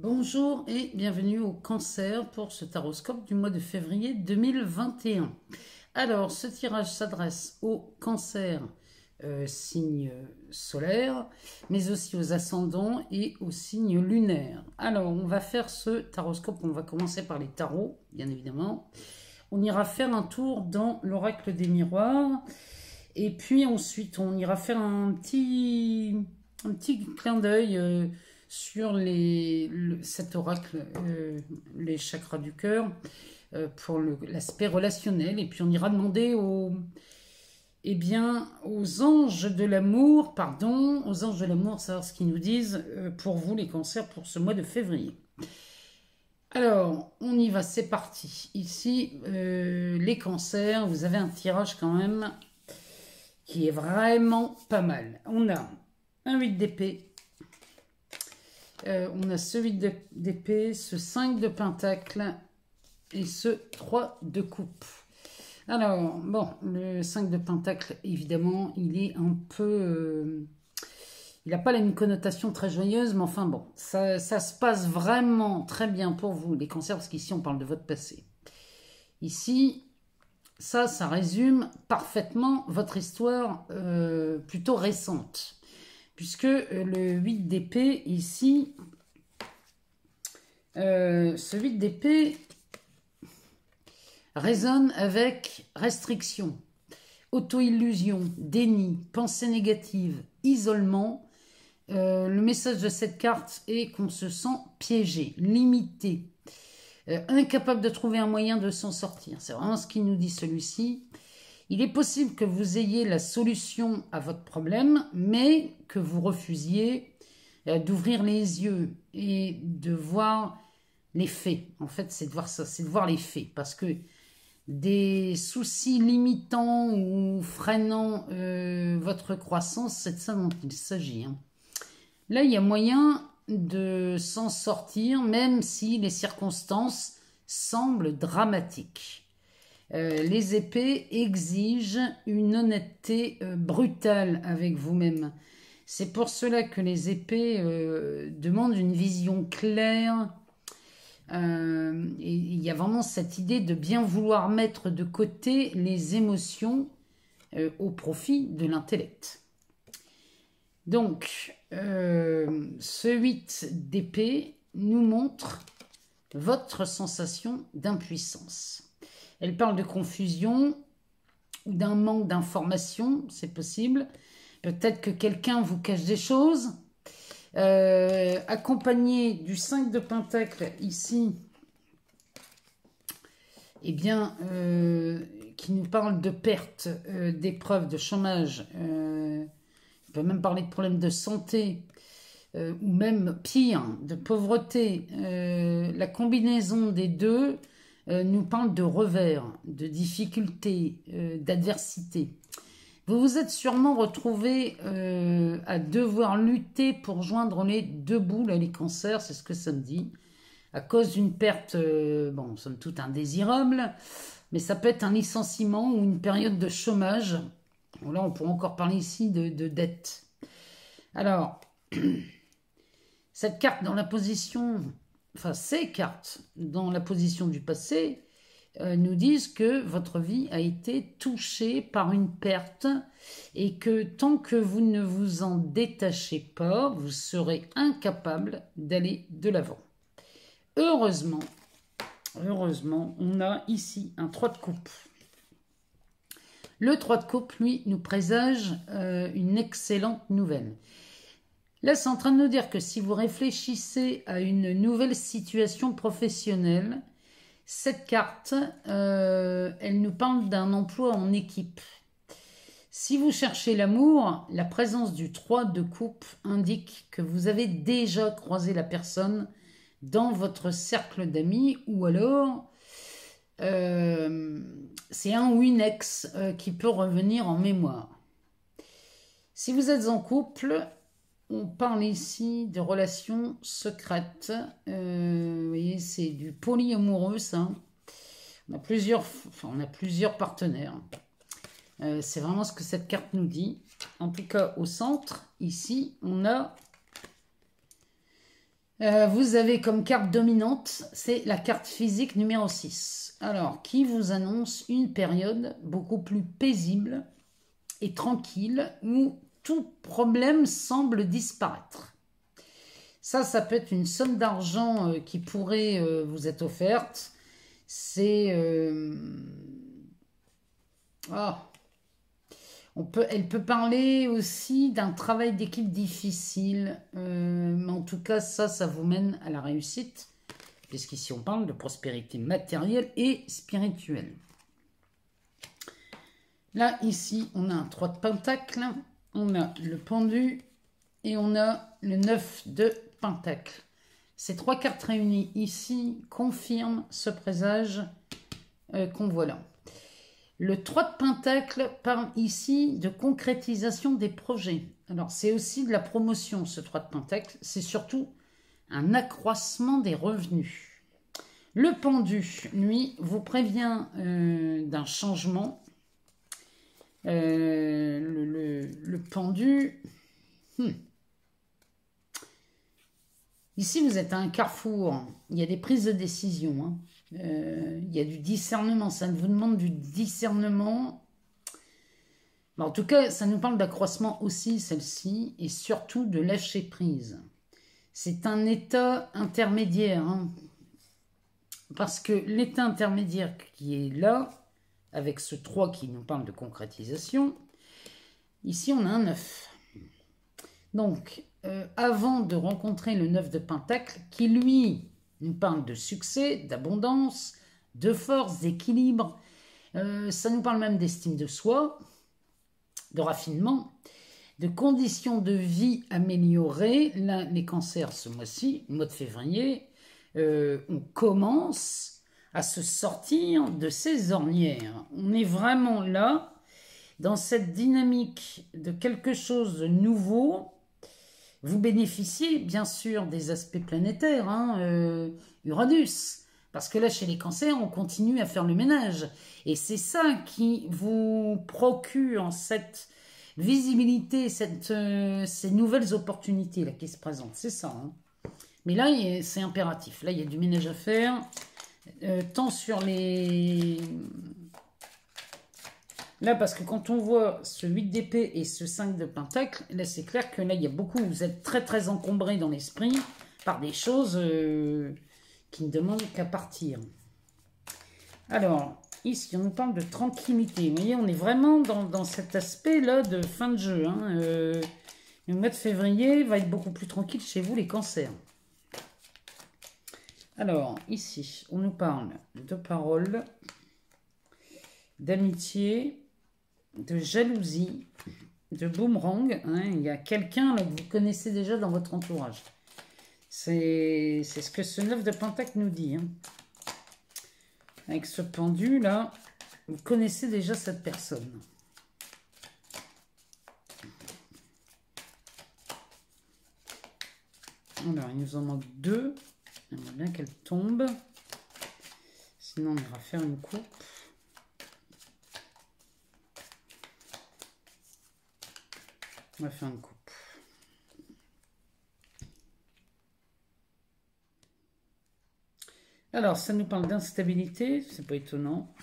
Bonjour et bienvenue au Cancer pour ce taroscope du mois de février 2021. Alors, ce tirage s'adresse aux cancers signes solaires, mais aussi aux ascendants et aux signes lunaires. Alors, on va faire ce taroscope, on va commencer par les tarots, bien évidemment. On ira faire un tour dans l'oracle des miroirs, et puis ensuite, on ira faire un petit clin d'œil sur cet oracle, les chakras du cœur, pour l'aspect relationnel. Et puis on ira demander aux anges de l'amour, savoir ce qu'ils nous disent pour vous les cancers pour ce mois de février. Alors, on y va, c'est parti. Ici, les cancers, vous avez un tirage quand même qui est vraiment pas mal. On a un 8 d'épée. On a ce 8 d'épée, ce 5 de pentacle et ce 3 de coupe. Alors, bon, le 5 de pentacle, évidemment, il est un peu... il n'a pas une connotation très joyeuse, mais enfin bon, ça se passe vraiment très bien pour vous, les cancers, parce qu'ici, on parle de votre passé. Ici, ça résume parfaitement votre histoire plutôt récente. Puisque le 8 d'épée, ici, ce 8 d'épée résonne avec restriction, auto-illusion, déni, pensée négative, isolement. Le message de cette carte est qu'on se sent piégé, limité, incapable de trouver un moyen de s'en sortir. C'est vraiment ce qu'il nous dit celui-ci. Il est possible que vous ayez la solution à votre problème, mais que vous refusiez d'ouvrir les yeux et de voir les faits. En fait, c'est de voir ça, c'est de voir les faits. Parce que des soucis limitants ou freinant votre croissance, c'est de ça dont il s'agit. Là, il y a moyen de s'en sortir, même si les circonstances semblent dramatiques. Les épées exigent une honnêteté brutale avec vous-même. C'est pour cela que les épées demandent une vision claire. Et il y a vraiment cette idée de bien vouloir mettre de côté les émotions au profit de l'intellect. Donc, ce 8 d'épée nous montre votre sensation d'impuissance. Elle parle de confusion ou d'un manque d'information, c'est possible. Peut-être que quelqu'un vous cache des choses. Accompagné du 5 de pentacle ici, eh bien, qui nous parle de perte, d'épreuves, de chômage. On peut même parler de problèmes de santé, ou même pire, de pauvreté. La combinaison des deux nous parle de revers, de difficultés, d'adversité. Vous vous êtes sûrement retrouvé à devoir lutter pour joindre les deux bouts, là, les cancers, c'est ce que ça me dit, à cause d'une perte, bon, somme toute indésirable, mais ça peut être un licenciement ou une période de chômage. Bon, là, on pourrait encore parler ici de dette. Alors, cette carte dans la position... Enfin, ces cartes, dans la position du passé, nous disent que votre vie a été touchée par une perte et que tant que vous ne vous en détachez pas, vous serez incapable d'aller de l'avant. Heureusement, on a ici un 3 de coupe. Le 3 de coupe, lui, nous présage une excellente nouvelle. Là, c'est en train de nous dire que si vous réfléchissez à une nouvelle situation professionnelle, cette carte, elle nous parle d'un emploi en équipe. Si vous cherchez l'amour, la présence du 3 de coupe indique que vous avez déjà croisé la personne dans votre cercle d'amis, ou alors c'est un ou une ex qui peut revenir en mémoire. Si vous êtes en couple... On parle ici de relations secrètes. Vous voyez, c'est du polyamoureux, ça. On a plusieurs partenaires. C'est vraiment ce que cette carte nous dit. En tout cas, au centre, ici, on a Vous avez comme carte dominante, c'est la carte physique numéro 6. Alors, qui vous annonce une période beaucoup plus paisible et tranquille où tout problème semble disparaître. Ça peut être une somme d'argent qui pourrait vous être offerte. C'est... elle peut parler aussi d'un travail d'équipe difficile, mais en tout cas, ça vous mène à la réussite, puisqu'ici on parle de prospérité matérielle et spirituelle. Là, ici, on a un 3 de pentacle, on a le pendu et on a le 9 de pentacle. Ces 3 cartes réunies ici confirment ce présage qu'on voit là. Le 3 de pentacle parle ici de concrétisation des projets. Alors, c'est aussi de la promotion, ce 3 de pentacle. C'est surtout un accroissement des revenus. Le pendu, lui, vous prévient d'un changement. Le pendu... Ici, vous êtes à un carrefour. Il y a des prises de décision. Hein. Il y a du discernement. Ça vous demande du discernement. En tout cas, ça nous parle d'accroissement aussi, celle-ci. Et surtout de lâcher prise. C'est un état intermédiaire. Hein. Parce que l'état intermédiaire qui est là, avec ce 3 qui nous parle de concrétisation, ici, on a un 9. Donc, avant de rencontrer le 9 de pentacle, qui lui nous parle de succès, d'abondance, de force, d'équilibre, ça nous parle même d'estime de soi, de raffinement, de conditions de vie améliorées. Là, les cancers ce mois-ci, mois de février, on commence à se sortir de ces ornières. On est vraiment là, dans cette dynamique de quelque chose de nouveau. Vous bénéficiez bien sûr des aspects planétaires, hein, Uranus, parce que là chez les cancers on continue à faire le ménage et c'est ça qui vous procure cette visibilité, ces nouvelles opportunités là, qui se présentent, c'est ça. Hein. Mais là c'est impératif, là il y a du ménage à faire, tant sur les... Là, parce que quand on voit ce 8 d'épée et ce 5 de pentacle, là, c'est clair que là, il y a beaucoup, vous êtes très, très encombré dans l'esprit par des choses qui ne demandent qu'à partir. Alors, ici, on nous parle de tranquillité. Vous voyez, on est vraiment dans cet aspect-là de fin de jeu. Hein. Le mois de février va être beaucoup plus tranquille chez vous, les cancers. Alors, ici, on nous parle de paroles, d'amitié, de jalousie, de boomerang. Hein. Il y a quelqu'un que vous connaissez déjà dans votre entourage. C'est ce que ce 9 de pentacle nous dit. Hein. Avec ce pendu là, vous connaissez déjà cette personne. Alors, il nous en manque 2. J'aimerais bien qu'elle tombe. Sinon, on ira faire une coupe. On va faire une coupe. Alors, ça nous parle d'instabilité, c'est pas étonnant.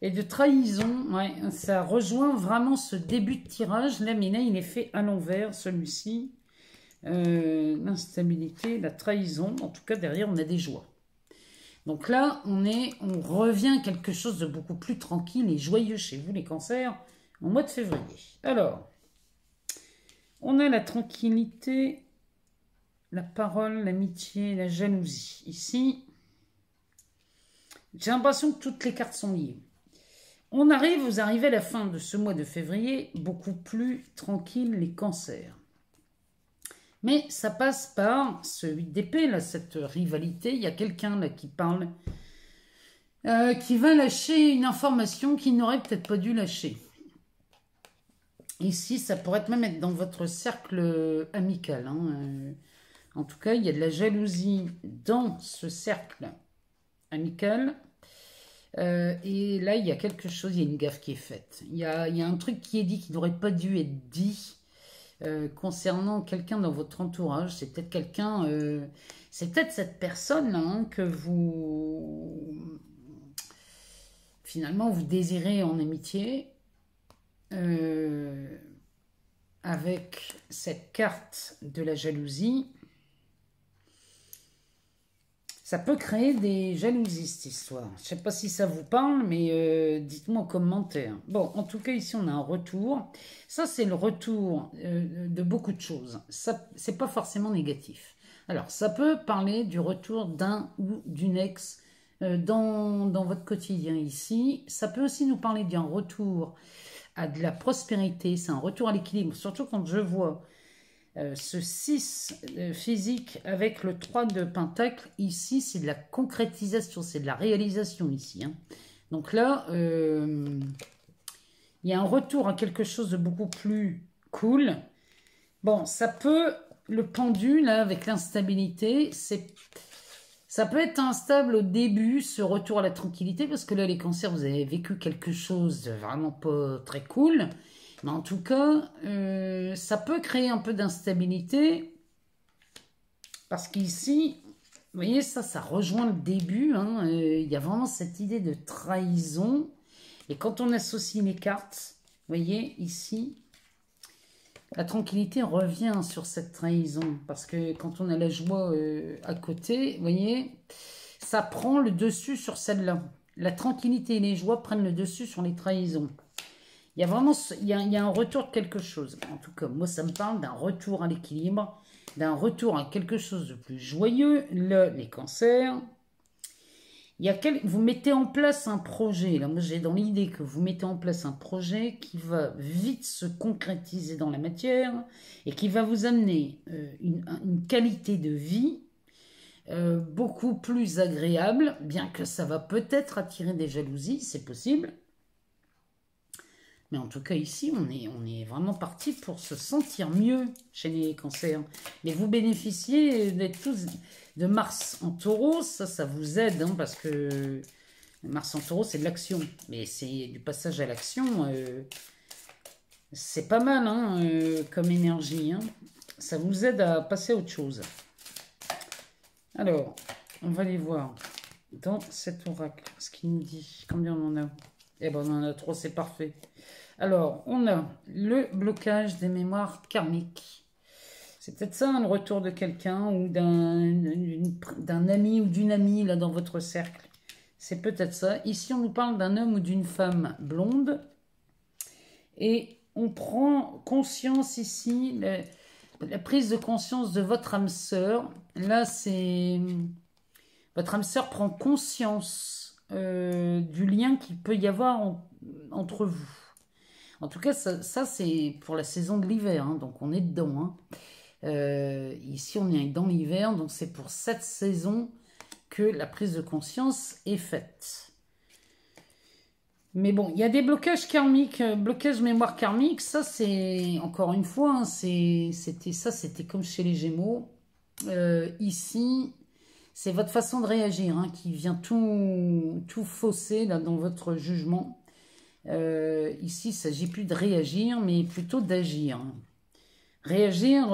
Et de trahison, ouais, ça rejoint vraiment ce début de tirage. Là, mais là, il est fait à l'envers, celui-ci. L'instabilité, la trahison. En tout cas, derrière, on a des joies. Donc là, on revient à quelque chose de beaucoup plus tranquille et joyeux chez vous, les cancers, au mois de février. Alors, on a la tranquillité, la parole, l'amitié, la jalousie. Ici, j'ai l'impression que toutes les cartes sont liées. Vous arrivez à la fin de ce mois de février, beaucoup plus tranquille, les cancers. Mais ça passe par ce 8 d'épée, là, cette rivalité. Il y a quelqu'un là qui parle, qui va lâcher une information qu'il n'aurait peut-être pas dû lâcher. Ici, ça pourrait même être dans votre cercle amical. Hein. En tout cas, il y a de la jalousie dans ce cercle amical. Et là, il y a quelque chose, il y a une gaffe qui est faite. Il y a un truc qui est dit qui n'aurait pas dû être dit. concernant quelqu'un dans votre entourage. C'est peut-être quelqu'un, c'est peut-être cette personne hein, que finalement, vous désirez en amitié. Avec cette carte de la jalousie, ça peut créer des jalousies, cette histoire. Je ne sais pas si ça vous parle, mais dites-moi en commentaire. Bon, en tout cas, ici, on a un retour. Ça, c'est le retour de beaucoup de choses. Ça, c'est pas forcément négatif. Alors, ça peut parler du retour d'un ou d'une ex dans votre quotidien ici. Ça peut aussi nous parler d'un retour à de la prospérité. C'est un retour à l'équilibre. Surtout quand je vois ce 6 physique avec le 3 de pentacle, ici, c'est de la concrétisation, c'est de la réalisation ici. Hein. Donc là, il y a un retour à quelque chose de beaucoup plus cool. Bon, ça peut, le pendule, là, avec l'instabilité, ça peut être instable au début, ce retour à la tranquillité, parce que là, les cancers, vous avez vécu quelque chose de vraiment pas très cool. Mais en tout cas, ça peut créer un peu d'instabilité parce qu'ici, vous voyez, ça rejoint le début. Hein, il y a vraiment cette idée de trahison. Et quand on associe les cartes, vous voyez, ici, la tranquillité revient sur cette trahison. Parce que quand on a la joie à côté, vous voyez, ça prend le dessus sur celle-là. La tranquillité et les joies prennent le dessus sur les trahisons. Il y a vraiment il y a un retour de quelque chose. En tout cas, moi, ça me parle d'un retour à l'équilibre, d'un retour à quelque chose de plus joyeux. Les cancers. Vous mettez en place un projet. Là, moi, j'ai dans l'idée que vous mettez en place un projet qui va vite se concrétiser dans la matière et qui va vous amener une qualité de vie beaucoup plus agréable, bien que ça va peut-être attirer des jalousies, c'est possible. Mais en tout cas, ici, on est vraiment parti pour se sentir mieux chez les cancers. Mais vous bénéficiez d'être tous de Mars en taureau. Ça vous aide, hein, parce que Mars en taureau, c'est de l'action. Mais c'est du passage à l'action. C'est pas mal hein, comme énergie. Hein. Ça vous aide à passer à autre chose. Alors, on va aller voir dans cet oracle ce qu'il nous dit. Combien on en a? Eh ben, on en a 3, c'est parfait. Alors, on a le blocage des mémoires karmiques. C'est peut-être ça, hein, le retour de quelqu'un ou d'un ami ou d'une amie là dans votre cercle. C'est peut-être ça. Ici, on nous parle d'un homme ou d'une femme blonde. Et on prend conscience ici, la prise de conscience de votre âme sœur. Là, c'est... Votre âme sœur prend conscience du lien qu'il peut y avoir entre vous. En tout cas, ça c'est pour la saison de l'hiver, hein, donc on est dedans. Hein. Ici, on est dans l'hiver, donc c'est pour cette saison que la prise de conscience est faite. Mais bon, il y a des blocages karmiques, blocage mémoire karmique, ça c'est, encore une fois, hein, c'était comme chez les Gémeaux. Ici, c'est votre façon de réagir hein, qui vient tout fausser là, dans votre jugement. Ici, il ne s'agit plus de réagir, mais plutôt d'agir. Réagir,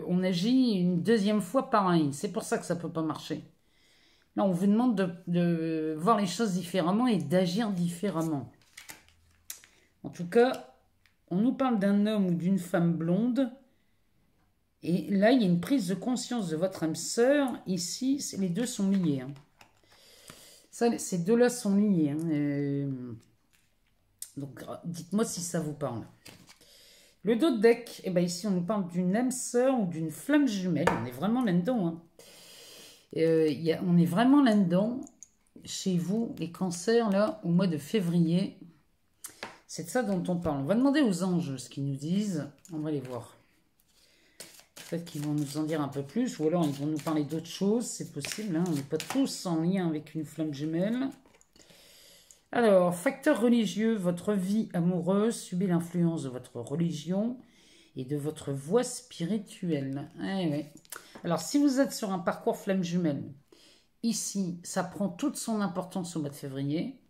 on agit une deuxième fois pareil. C'est pour ça que ça ne peut pas marcher. Là, on vous demande de voir les choses différemment et d'agir différemment. En tout cas, on nous parle d'un homme ou d'une femme blonde. Et là, il y a une prise de conscience de votre âme sœur. Ici, les deux sont liés. Hein. Ça, ces deux-là sont liés. Hein. Donc, dites-moi si ça vous parle. Le dos de deck, eh ben ici, on nous parle d'une âme sœur ou d'une flamme jumelle. On est vraiment là-dedans. Hein. On est vraiment là-dedans, chez vous, les cancers, là, au mois de février. C'est de ça dont on parle. On va demander aux anges ce qu'ils nous disent. On va les voir. Peut-être qu'ils vont nous en dire un peu plus, ou alors ils vont nous parler d'autres choses, c'est possible. Hein. On n'est pas tous en lien avec une flamme jumelle. Alors, facteur religieux, votre vie amoureuse subit l'influence de votre religion et de votre voie spirituelle. Ouais. Alors, si vous êtes sur un parcours flamme jumelle, ici, ça prend toute son importance au mois de février.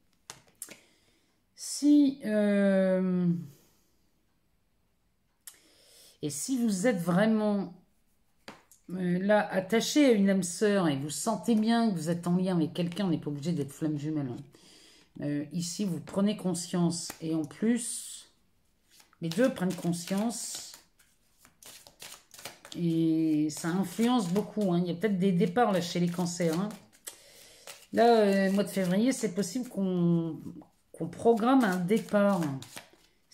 Si... Et si vous êtes vraiment là, attaché à une âme sœur et vous sentez bien que vous êtes en lien avec quelqu'un, on n'est pas obligé d'être flamme jumelle. Ici, vous prenez conscience. Et en plus, les deux prennent conscience. Et ça influence beaucoup. Hein. Il y a peut-être des départs là, chez les cancers. Hein. Là, mois de février, c'est possible qu'on programme un départ.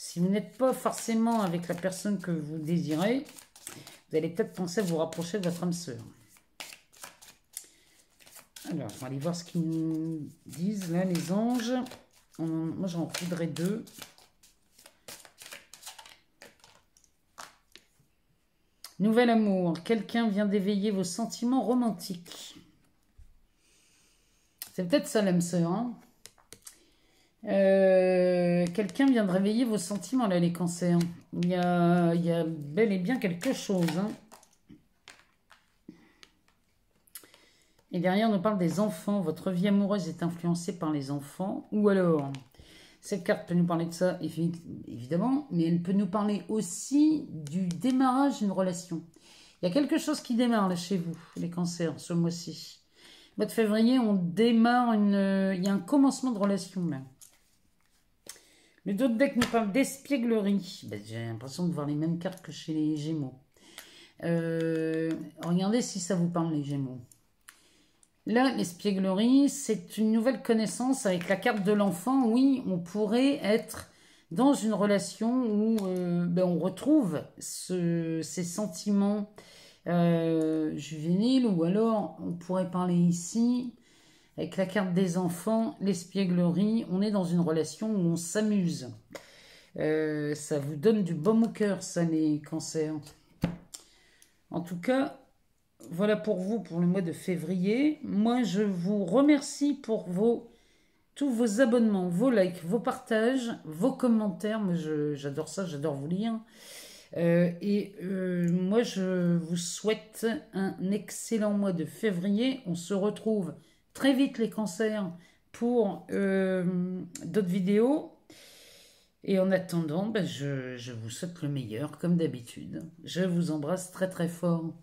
Si vous n'êtes pas forcément avec la personne que vous désirez, vous allez peut-être penser à vous rapprocher de votre âme sœur. Alors, on va aller voir ce qu'ils nous disent là, les anges. Moi, j'en voudrais deux. Nouvel amour. Quelqu'un vient d'éveiller vos sentiments romantiques. C'est peut-être ça l'âme sœur. Hein. Quelqu'un vient de réveiller vos sentiments là, les cancers. Il y a bel et bien quelque chose. Hein. Et derrière, on nous parle des enfants. Votre vie amoureuse est influencée par les enfants. Ou alors, cette carte peut nous parler de ça, évidemment, mais elle peut nous parler aussi du démarrage d'une relation. Il y a quelque chose qui démarre là chez vous, les cancers, ce mois-ci. Mois de février, on démarre il y a un commencement de relation là. Le dos de deck nous parle d'espièglerie. Ben, j'ai l'impression de voir les mêmes cartes que chez les Gémeaux. Regardez si ça vous parle, les Gémeaux. Là, l'espièglerie, c'est une nouvelle connaissance avec la carte de l'enfant. Oui, on pourrait être dans une relation où on retrouve ces sentiments juvéniles, ou alors on pourrait parler ici avec la carte des enfants, l'espièglerie. On est dans une relation où on s'amuse. Ça vous donne du baume au cœur, ça, les cancers. En tout cas, voilà pour vous pour le mois de février. Moi, je vous remercie pour tous vos abonnements, vos likes, vos partages, vos commentaires. Moi, j'adore ça, j'adore vous lire. Moi, je vous souhaite un excellent mois de février. On se retrouve très vite, les cancers, pour d'autres vidéos. Et en attendant, je vous souhaite le meilleur, comme d'habitude. Je vous embrasse très très fort.